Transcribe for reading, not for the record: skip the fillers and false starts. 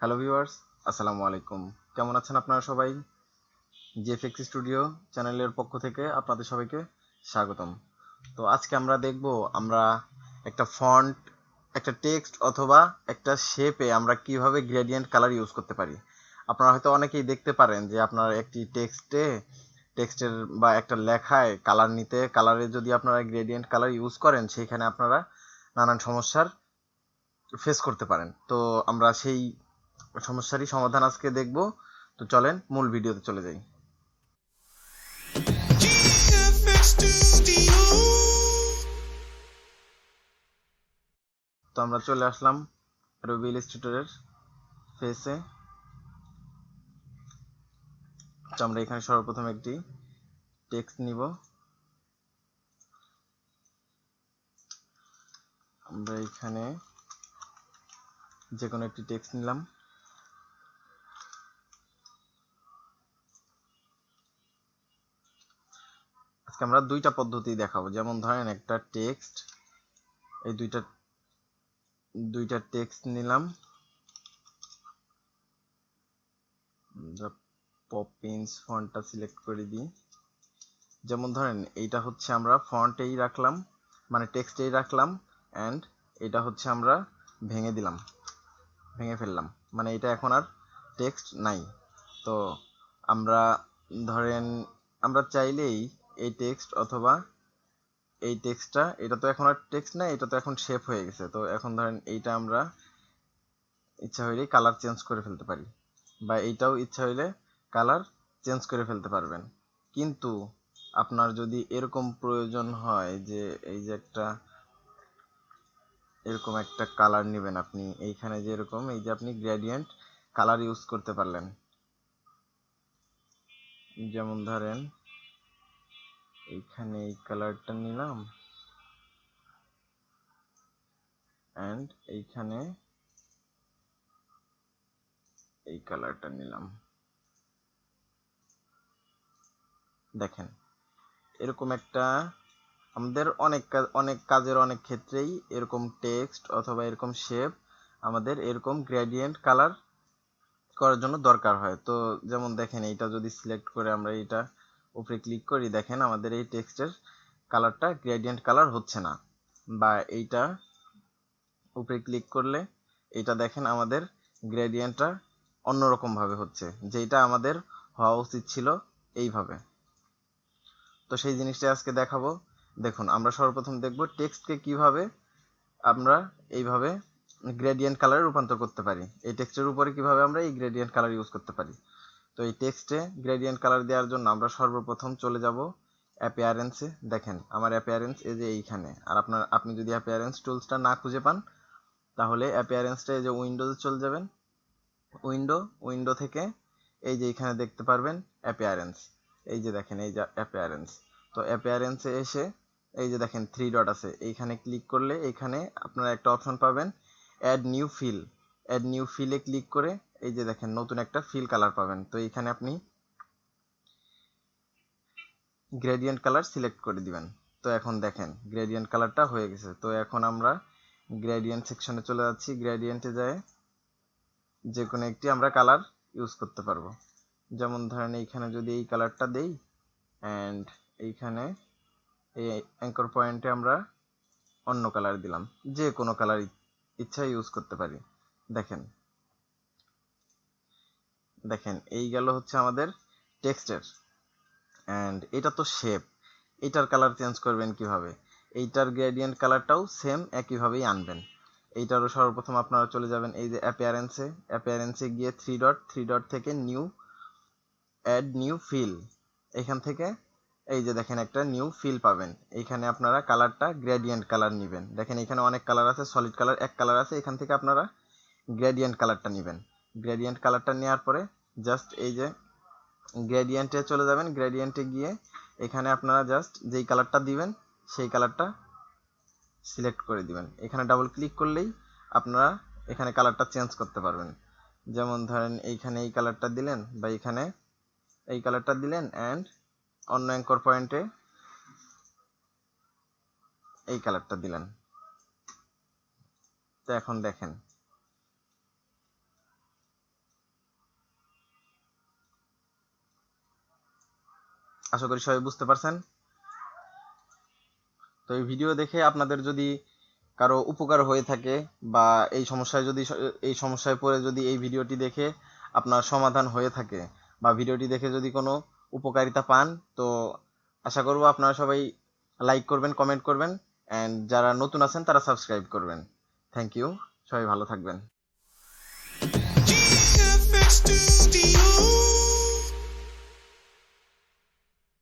Hello viewers, আসসালামু আলাইকুম। কেমন আছেন আপনারা সবাই? জিএফএক্স স্টুডিও চ্যানেলের পক্ষ থেকে আপনাদের সবাইকে স্বাগতম। তো আজকে আমরা একটা ফন্ট, একটা টেক্সট অথবা একটা শেপে আমরা কিভাবে গ্রেডিয়েন্ট কালার ইউজ করতে পারি। আপনারা হয়তো অনেকেই দেখতে পারেন যে আপনার একটি টেক্সটের বা একটা লেখায় কালার নিতে, কালারে যদি আপনারা গ্রেডিয়েন্ট কালার ইউজ করেন, সেখানে আপনারা নানান সমস্যার ফেস করতে পারেন। তো আমরা সেই সমস্যারই সমাধান আজকে দেখব। তো চলেন মূল ভিডিওতে চলে যাই। তো আমরা চলে আসলাম অ্যাডোবি ইলাস্ট্রেটরের ফেসে। তো আমরা এখানে সর্বপ্রথম একটি টেক্সট নিব। আমরা এখানে যে কোনো একটি টেক্সট নিলাম। আজকে আমরা দুইটা পদ্ধতি দেখাবো। যেমন ধরেন একটা টেক্সট, এই দুইটা টেক্সট নিলাম। আমরা পপিন্স ফন্টটা সিলেক্ট করে দিই। যেমন ধরেন এইটা হচ্ছে আমরা ফন্টেই রাখলাম, মানে টেক্সটেই রাখলাম, অ্যান্ড এটা হচ্ছে আমরা ভেঙে ফেললাম, মানে এটা এখন আর টেক্সট নাই। তো আমরা ধরেন আমরা চাইলেই এই টেক্সট অথবা এই টেক্সটটা, এটা তো এখন আর টেক্সট নাই, এটা তো এখন শেপ হয়ে গেছে। তো এখন ধরেন এইটা আমরা ইচ্ছা হইলে কালার চেঞ্জ করে ফেলতে পারি, বা এইটাও ইচ্ছা হইলে কালার চেঞ্জ করে ফেলতে পারবেন। কিন্তু আপনার যদি এরকম প্রয়োজন হয় যে এই যে এরকম একটা কালার নেবেন, আপনি এইখানে যে এরকম এই যে আপনি গ্রেডিয়েন্ট কালার ইউজ করতে পারলেন। যেমন ধরেন এইখানে এই কালারটা নিলাম, অ্যান্ড এইখানে এই কালারটা নিলাম। দেখেন এরকম একটা আমাদের অনেক কাজের অনেক ক্ষেত্রেই এরকম টেক্সট অথবা এরকম শেপ আমাদের এরকম গ্রেডিয়েন্ট কালার করার জন্য দরকার হয়। তো যেমন দেখেন এইটা যদি সিলেক্ট করে আমরা এইটা উপরে ক্লিক করি, দেখেন আমাদের এই টেক্সটের কালারটা গ্রেডিয়েন্ট কালার হচ্ছে না। বা এইটা উপরে ক্লিক করলে এটা দেখেন আমাদের গ্রেডিয়েন্টটা অন্যরকম ভাবে হচ্ছে, যেটা আমাদের হওয়া উচিত ছিল এইভাবে। তো সেই জিনিসটা আজকে দেখাবো। দেখুন আমরা সর্বপ্রথম দেখব টেক্সটকে কিভাবে আমরা এইভাবে গ্রেডিয়েন্ট কালারে রূপান্তর করতে পারি, এই টেক্সটের উপরে কিভাবে আমরা এই গ্রেডিয়েন্ট কালার ইউজ করতে পারি। তো এই টেক্সটে গ্রেডিয়েন্ট কালার দেওয়ার জন্য আমরা সর্বপ্রথম চলে যাব অ্যাপিয়ারেন্সে। দেখেন আমার অ্যাপিয়ারেন্স এই যে এইখানে। আর আপনি যদি অ্যাপিয়ারেন্স টুলসটা না খুঁজে পান, তাহলে অ্যাপিয়ারেন্সটা এই যে উইন্ডোতে চলে যাবেন। উইন্ডো থেকে এই যে এখানে দেখতে পারবেন অ্যাপিয়ারেন্স। এই যে দেখেন এই যে অ্যাপিয়ারেন্স। তো অ্যাপিয়ারেন্সে এসে এই যে দেখেন থ্রি ডট আছে, এইখানে ক্লিক করলে এখানে আপনারা একটা অপশন পাবেন অ্যাড নিউ ফিলে ক্লিক করে এই যে দেখেন নতুন একটা ফিল কালার পাবেন। তো এইখানে আপনি গ্রেডিয়েন্ট কালার সিলেক্ট করে দিবেন। তো এখন দেখেন গ্রেডিয়েন্ট কালারটা হয়ে গেছে। তো এখন আমরা গ্রেডিয়েন্ট সেকশনে চলে যাচ্ছি। গ্রেডিয়েন্টে যায় যে কোনো একটি আমরা কালার ইউজ করতে পারবো। যেমন ধরেন এইখানে যদি এই কালারটা দেই, অ্যান্ড এইখানে এই অ্যাঙ্কর পয়েন্টে আমরা অন্য কালার দিলাম, যে কোনো কালার ইচ্ছা ইউজ করতে পারি। দেখেন দেখেন এই গেল হচ্ছে আমাদের টেক্সটের, অ্যান্ড এটা তো শেপ, এইটার কালার চেঞ্জ করবেন কিভাবে, এইটার গ্রেডিয়েন্ট কালারটাও সেম একইভাবেই আনবেন। এইটারও সর্বপ্রথম আপনারা চলে যাবেন এই যে অ্যাপিয়ারেন্সে গিয়ে থ্রি ডট থেকে অ্যাড নিউ ফিল, এখান থেকে এই যে দেখেন একটা নিউ ফিল পাবেন। এইখানে আপনারা কালারটা গ্রেডিয়েন্ট কালার নেবেন। দেখেন এখানে অনেক কালার আছে, সলিড কালার এক কালার আছে, এখান থেকে আপনারা গ্রেডিয়েন্ট কালারটা নেবেন। গ্রেডিয়েন্ট কালারটা নেওয়ার পরে জাস্ট এই যে গ্রেডিয়েন্টে চলে যাবেন। গ্রেডিয়েন্টে গিয়ে এখানে আপনারা জাস্ট যেই কালারটা দিবেন সেই কালারটা সিলেক্ট করে দিবেন। এখানে ডাবল ক্লিক করলেই আপনারা এখানে কালারটা চেঞ্জ করতে পারবেন। যেমন ধরেন এইখানে এই কালারটা দিলেন, বা এখানে এই কালারটা দিলেন, অ্যান্ড অন্য অ্যাঙ্কর পয়েন্টে এই কালারটা দিলেন। তো এখন দেখেন আশা করি সবাই বুঝতে পারছেন। তো এই ভিডিও দেখে আপনাদের যদি কারো উপকার হয়ে থাকে বা এই সমস্যায় পড়ে যদি এই ভিডিওটি দেখে আপনার সমাধান হয়ে থাকে বা ভিডিওটি দেখে যদি কোনো উপকারিতা পান, তো আশা করব আপনারা সবাই লাইক করবেন, কমেন্ট করবেন, অ্যান্ড যারা নতুন আছেন তারা সাবস্ক্রাইব করবেন। থ্যাংক ইউ, সবাই ভালো থাকবেন। GFX Studio.